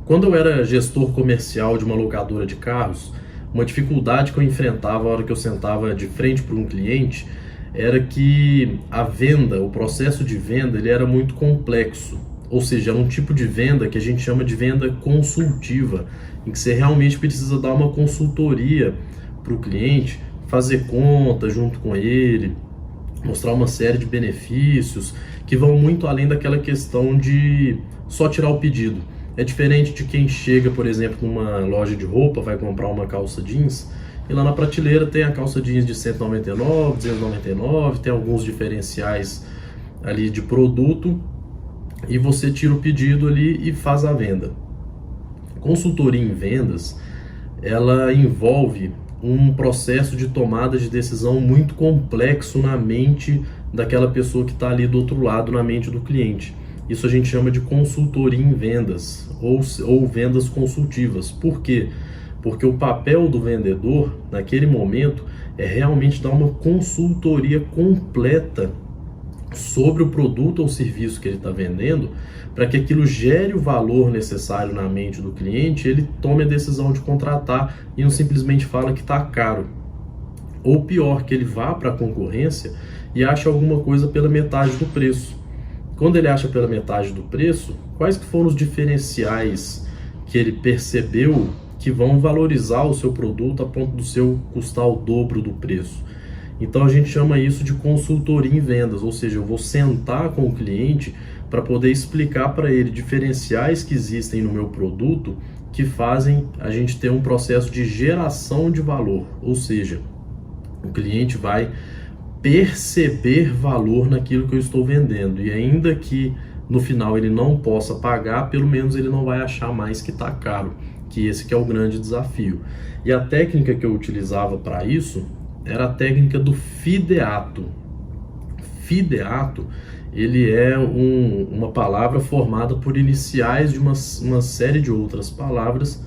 Quando eu era gestor comercial de uma locadora de carros, uma dificuldade que eu enfrentava a hora que eu sentava de frente para um cliente era que a venda, o processo de venda, ele era muito complexo. Ou seja, era um tipo de venda que a gente chama de venda consultiva, em que você realmente precisa dar uma consultoria para o cliente, fazer conta junto com ele, mostrar uma série de benefícios que vão muito além daquela questão de só tirar o pedido. É diferente de quem chega, por exemplo, numa loja de roupa, vai comprar uma calça jeans, e lá na prateleira tem a calça jeans de 199, 299, tem alguns diferenciais ali de produto, e você tira o pedido ali e faz a venda. Consultoria em vendas, ela envolve um processo de tomada de decisão muito complexo na mente daquela pessoa que está ali do outro lado, na mente do cliente. Isso a gente chama de consultoria em vendas ou vendas consultivas. Por quê? Porque o papel do vendedor, naquele momento, é realmente dar uma consultoria completa sobre o produto ou serviço que ele está vendendo, para que aquilo gere o valor necessário na mente do cliente, ele tome a decisão de contratar e não simplesmente fala que está caro. Ou pior, que ele vá para a concorrência e ache alguma coisa pela metade do preço. Quando ele acha pela metade do preço, quais que foram os diferenciais que ele percebeu que vão valorizar o seu produto a ponto do seu custar o dobro do preço? Então a gente chama isso de consultoria em vendas, ou seja, eu vou sentar com o cliente para poder explicar para ele diferenciais que existem no meu produto que fazem a gente ter um processo de geração de valor, ou seja, o cliente vai perceber valor naquilo que eu estou vendendo, e ainda que no final ele não possa pagar, pelo menos ele não vai achar mais que está caro, que esse que é o grande desafio. E a técnica que eu utilizava para isso era a técnica do fideato. Fideato, ele é uma palavra formada por iniciais de uma série de outras palavras,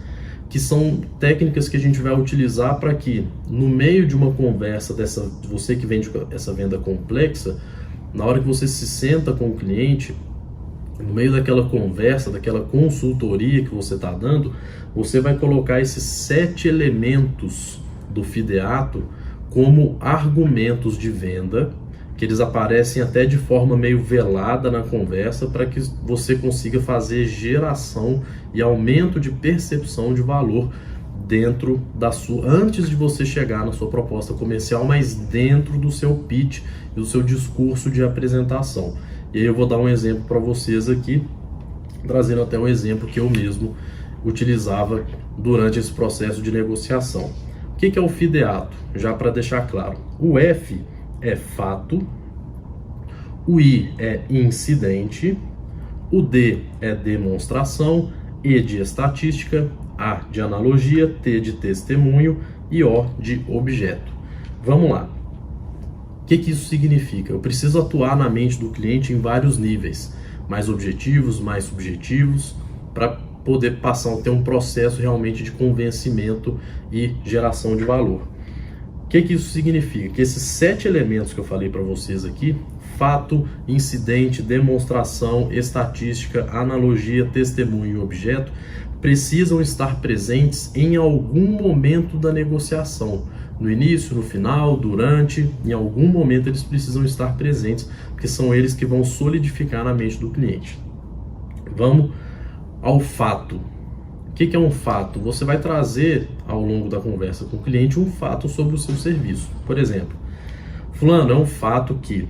que são técnicas que a gente vai utilizar para que, no meio de uma conversa você que vende essa venda complexa, na hora que você se senta com o cliente, no meio daquela conversa, daquela consultoria que você está dando, você vai colocar esses 7 elementos do fideato como argumentos de venda, que eles aparecem até de forma meio velada na conversa, para que você consiga fazer geração e aumento de percepção de valor dentro da sua, antes de você chegar na sua proposta comercial, mas dentro do seu pitch e do seu discurso de apresentação. E aí eu vou dar um exemplo para vocês aqui, trazendo até um exemplo que eu mesmo utilizava durante esse processo de negociação. O que é o fideato? Já para deixar claro, o F é fato, o I é incidente, o D é demonstração, E de estatística, A de analogia, T de testemunho e O de objeto. Vamos lá. O que isso significa? Eu preciso atuar na mente do cliente em vários níveis, mais objetivos, mais subjetivos, para poder ter um processo realmente de convencimento e geração de valor. O que isso significa? Que esses 7 elementos que eu falei para vocês aqui, fato, incidente, demonstração, estatística, analogia, testemunho e objeto, precisam estar presentes em algum momento da negociação. No início, no final, durante, em algum momento eles precisam estar presentes, porque são eles que vão solidificar na mente do cliente. Vamos ao fato. O que é um fato? Você vai trazer ao longo da conversa com o cliente um fato sobre o seu serviço. Por exemplo, fulano, é um fato que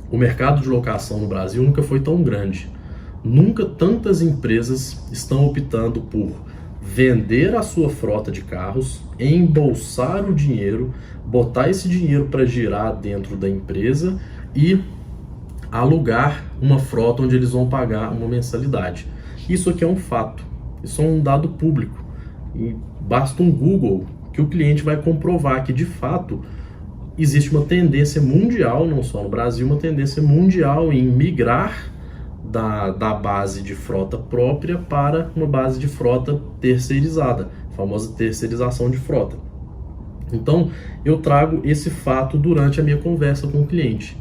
o mercado de locação no Brasil nunca foi tão grande. Nunca tantas empresas estão optando por vender a sua frota de carros, embolsar o dinheiro, botar esse dinheiro para girar dentro da empresa e alugar uma frota onde eles vão pagar uma mensalidade. Isso aqui é um fato. Isso é um dado público. E basta um Google que o cliente vai comprovar que, de fato, existe uma tendência mundial, não só no Brasil, uma tendência mundial em migrar da base de frota própria para uma base de frota terceirizada, a famosa terceirização de frota. Então, eu trago esse fato durante a minha conversa com o cliente.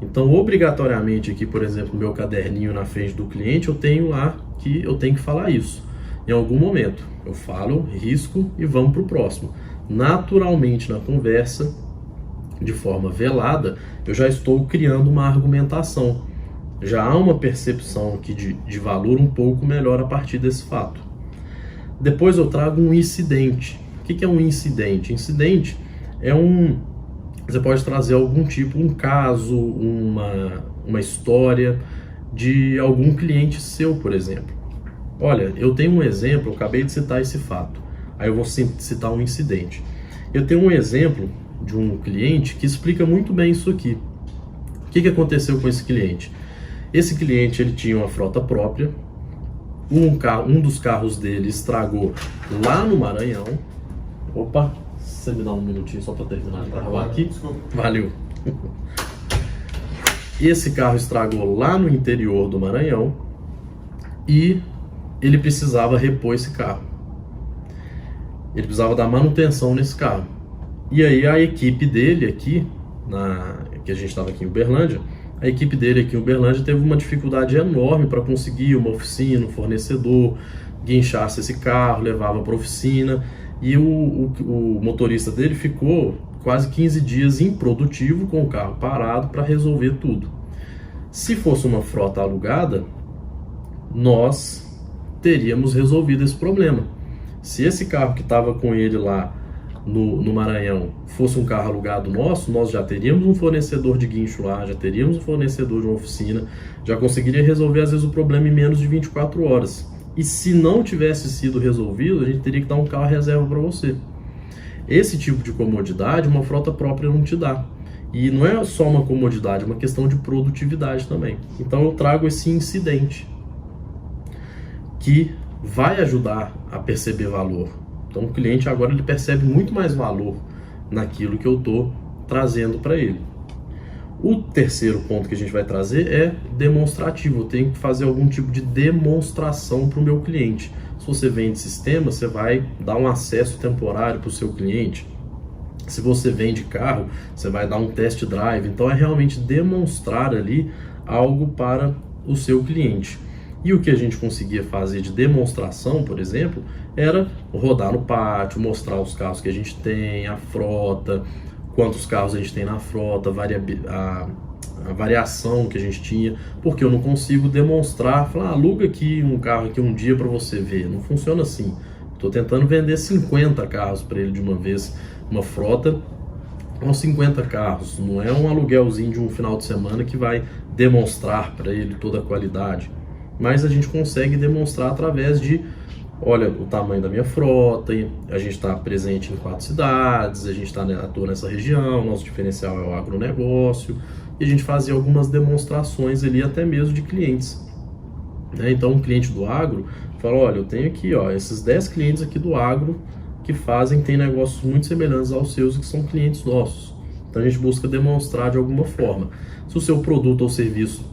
Então, obrigatoriamente aqui, por exemplo, no meu caderninho na frente do cliente, eu tenho lá que eu tenho que falar isso. Em algum momento eu falo, risco e vamos para o próximo. Naturalmente, na conversa, de forma velada, eu já estou criando uma argumentação. Já há uma percepção aqui de valor um pouco melhor a partir desse fato. Depois eu trago um incidente. O que é um incidente? Incidente é você pode trazer algum tipo, um caso, uma história de algum cliente seu, por exemplo. Olha, eu tenho um exemplo, eu acabei de citar esse fato. Aí eu vou citar um incidente. Eu tenho um exemplo de um cliente que explica muito bem isso aqui. O que aconteceu com esse cliente? Esse cliente ele tinha uma frota própria. Um dos carros dele estragou lá no Maranhão. Opa, você me dá um minutinho só para terminar de gravar aqui? Valeu. Esse carro estragou lá no interior do Maranhão e ele precisava repor esse carro. Ele precisava dar manutenção nesse carro. E aí a equipe dele aqui, que a gente estava aqui em Uberlândia, a equipe dele aqui em Uberlândia teve uma dificuldade enorme para conseguir uma oficina, um fornecedor, guinchasse esse carro, levava para a oficina, e o motorista dele ficou quase 15 dias improdutivo com o carro parado para resolver tudo. Se fosse uma frota alugada, nós teríamos resolvido esse problema. Se esse carro que estava com ele lá no Maranhão fosse um carro alugado nosso, nós já teríamos um fornecedor de guincho lá, já teríamos um fornecedor de uma oficina, já conseguiria resolver às vezes o problema em menos de 24 horas. E se não tivesse sido resolvido, a gente teria que dar um carro reserva para você. Esse tipo de comodidade uma frota própria não te dá. E não é só uma comodidade, é uma questão de produtividade também. Então eu trago esse incidente que vai ajudar a perceber valor. Então o cliente agora ele percebe muito mais valor naquilo que eu estou trazendo para ele. O terceiro ponto que a gente vai trazer é demonstrativo. Eu tenho que fazer algum tipo de demonstração para o meu cliente. Se você vende sistema, você vai dar um acesso temporário para o seu cliente. Se você vende carro, você vai dar um test drive. Então é realmente demonstrar ali algo para o seu cliente. E o que a gente conseguia fazer de demonstração, por exemplo, era rodar no pátio, mostrar os carros que a gente tem, a frota, quantos carros a gente tem na frota, a variação que a gente tinha, porque eu não consigo demonstrar, falar, aluga aqui um carro aqui um dia para você ver. Não funciona assim. Estou tentando vender 50 carros para ele de uma vez, uma frota com 50 carros. Não é um aluguelzinho de um final de semana que vai demonstrar para ele toda a qualidade. Mas a gente consegue demonstrar através de, olha, o tamanho da minha frota, a gente está presente em 4 cidades, a gente está atua nessa região, nosso diferencial é o agronegócio, e a gente fazia algumas demonstrações ali até mesmo de clientes. Então um cliente do agro fala, olha, eu tenho aqui esses 10 clientes aqui do agro que tem negócios muito semelhantes aos seus e que são clientes nossos. Então a gente busca demonstrar de alguma forma. Se o seu produto ou serviço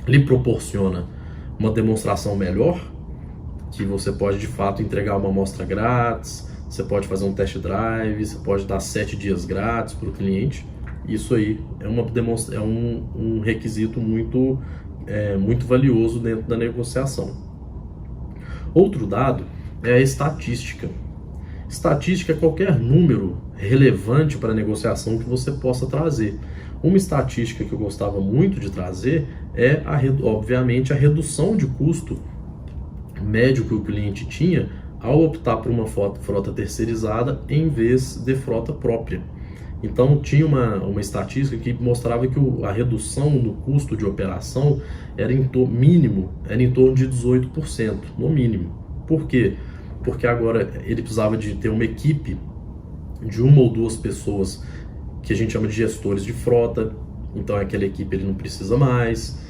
lhe proporciona uma demonstração melhor, que você pode de fato entregar uma amostra grátis, você pode fazer um test drive, você pode dar 7 dias grátis para o cliente. Isso aí é um requisito muito valioso dentro da negociação. Outro dado é a estatística. Estatística é qualquer número relevante para a negociação que você possa trazer. Uma estatística que eu gostava muito de trazer é, obviamente, a redução de custo médio que o cliente tinha ao optar por uma frota terceirizada em vez de frota própria. Então tinha uma estatística que mostrava que a redução no custo de operação era em torno de 18%, no mínimo. Por quê? Porque agora ele precisava de ter uma equipe de 1 ou 2 pessoas que a gente chama de gestores de frota. Então aquela equipe ele não precisa mais.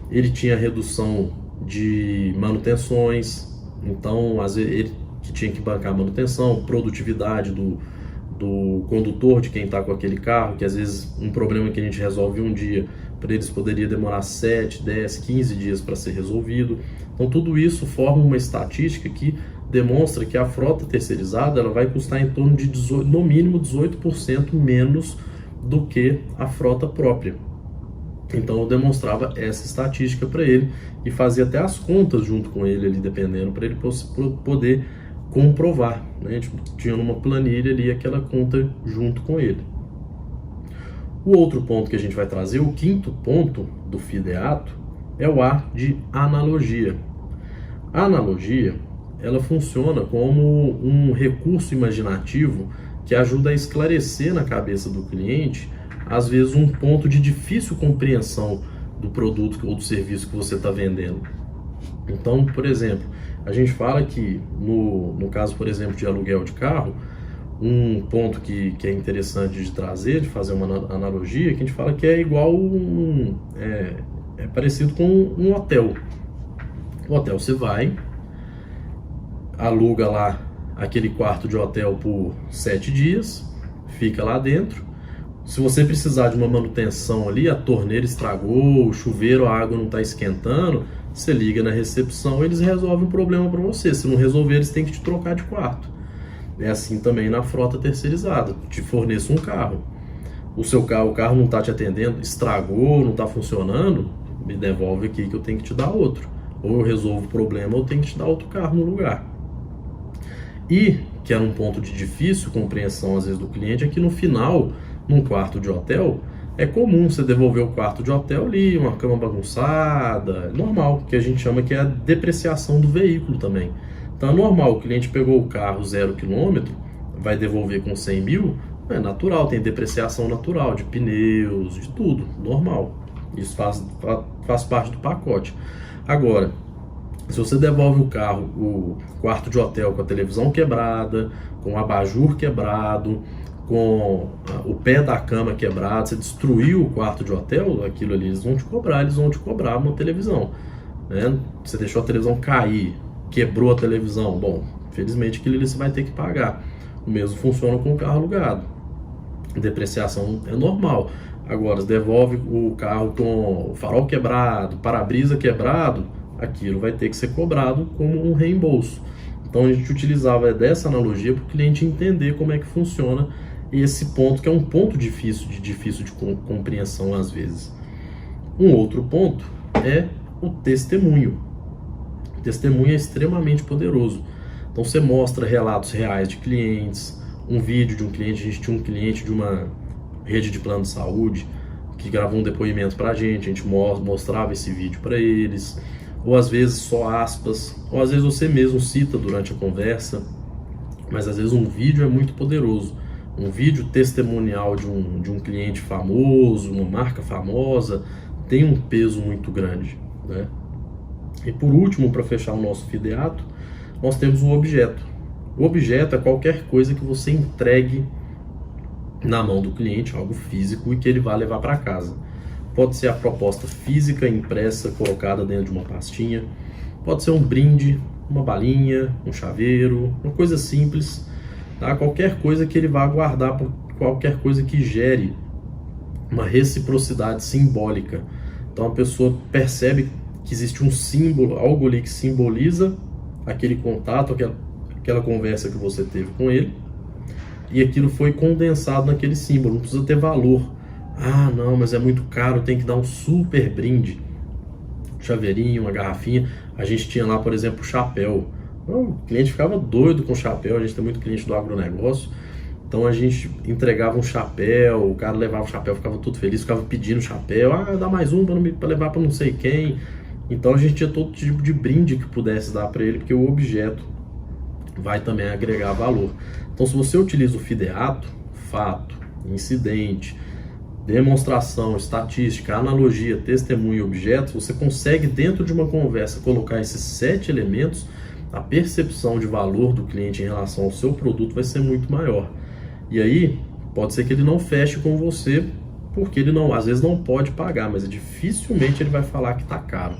Ele tinha redução de manutenções, então às vezes ele que tinha que bancar a manutenção, produtividade do condutor, de quem está com aquele carro, que às vezes um problema que a gente resolve um dia, para eles poderia demorar 7, 10, 15 dias para ser resolvido. Então tudo isso forma uma estatística que demonstra que a frota terceirizada ela vai custar em torno de no mínimo 18% menos do que a frota própria. Então eu demonstrava essa estatística para ele e fazia até as contas junto com ele ali, dependendo, para ele poder comprovar, né? A gente tinha numa planilha ali aquela conta junto com ele. O outro ponto que a gente vai trazer, o quinto ponto do FIDEATO, é o A de analogia. A analogia, ela funciona como um recurso imaginativo que ajuda a esclarecer na cabeça do cliente, às vezes, um ponto de difícil compreensão do produto ou do serviço que você está vendendo. Então, por exemplo, a gente fala que, no caso, por exemplo, de aluguel de carro, um ponto que é interessante de trazer, de fazer uma analogia, que a gente fala que é igual é parecido com um hotel. O hotel você vai, aluga lá aquele quarto de hotel por 7 dias, fica lá dentro. Se você precisar de uma manutenção ali, a torneira estragou, o chuveiro, a água não está esquentando, você liga na recepção, eles resolvem o problema para você. Se não resolver, eles têm que te trocar de quarto. É assim também na frota terceirizada. Te forneço um carro. O carro não está te atendendo, estragou, não está funcionando, me devolve aqui que eu tenho que te dar outro. Ou eu resolvo o problema, ou eu tenho que te dar outro carro no lugar. E, que era um ponto de difícil compreensão às vezes do cliente, é que no final, num quarto de hotel, é comum você devolver o quarto de hotel ali, uma cama bagunçada, normal, que a gente chama que é a depreciação do veículo também. Então é normal, o cliente pegou o carro 0 km, vai devolver com 100 mil, é natural, tem depreciação natural de pneus, de tudo, normal. Isso faz parte do pacote. Agora, se você devolve o carro, o quarto de hotel com a televisão quebrada, com o abajur quebrado, com o pé da cama quebrado, você destruiu o quarto de hotel, aquilo ali eles vão te cobrar uma televisão, né? Você deixou a televisão cair, quebrou a televisão, bom, infelizmente aquilo ali você vai ter que pagar. O mesmo funciona com o carro alugado. Depreciação é normal. Agora, se devolve o carro com o farol quebrado, para-brisa quebrado, aquilo vai ter que ser cobrado como um reembolso. Então a gente utilizava dessa analogia para o cliente entender como é que funciona esse ponto, que é um ponto difícil de compreensão às vezes. Um outro ponto é o testemunho. O testemunho é extremamente poderoso. Então você mostra relatos reais de clientes, um vídeo de um cliente. A gente tinha um cliente de uma rede de plano de saúde que gravou um depoimento para a gente mostrava esse vídeo para eles, ou às vezes só aspas, ou às vezes você mesmo cita durante a conversa, mas às vezes um vídeo é muito poderoso. Um vídeo testemunial de um cliente famoso, uma marca famosa, tem um peso muito grande, né? E por último, para fechar o nosso FIDEATO, nós temos o objeto. O objeto é qualquer coisa que você entregue na mão do cliente, algo físico, e que ele vai levar para casa. Pode ser a proposta física impressa, colocada dentro de uma pastinha, pode ser um brinde, uma balinha, um chaveiro, uma coisa simples, tá? Qualquer coisa que ele vá guardar, qualquer coisa que gere uma reciprocidade simbólica. Então a pessoa percebe que existe um símbolo, algo ali que simboliza aquele contato, aquela conversa que você teve com ele, e aquilo foi condensado naquele símbolo, não precisa ter valor. Ah, não, mas é muito caro, tem que dar um super brinde. Chaveirinho, uma garrafinha. A gente tinha lá, por exemplo, o chapéu. O cliente ficava doido com o chapéu, a gente tem muito cliente do agronegócio. Então a gente entregava um chapéu, o cara levava o chapéu, ficava todo feliz, ficava pedindo chapéu. Ah, dá mais um para levar para não sei quem. Então a gente tinha todo tipo de brinde que pudesse dar para ele, porque o objeto vai também agregar valor. Então se você utiliza o FIDEATO, fato, incidente, demonstração, estatística, analogia, testemunho e objetos, você consegue dentro de uma conversa colocar esses 7 elementos, a percepção de valor do cliente em relação ao seu produto vai ser muito maior. E aí, pode ser que ele não feche com você, porque ele não, às vezes não pode pagar, mas dificilmente ele vai falar que está caro.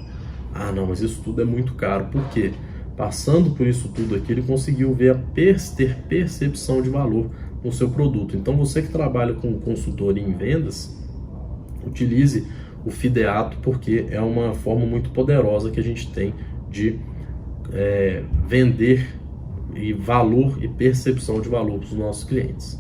Ah, não, mas isso tudo é muito caro. Por quê? Passando por isso tudo aqui, ele conseguiu ver ter percepção de valor no seu produto. Então, você que trabalha com consultoria em vendas, utilize o FIDEATO, porque é uma forma muito poderosa que a gente tem de vender e valor e percepção de valor para os nossos clientes.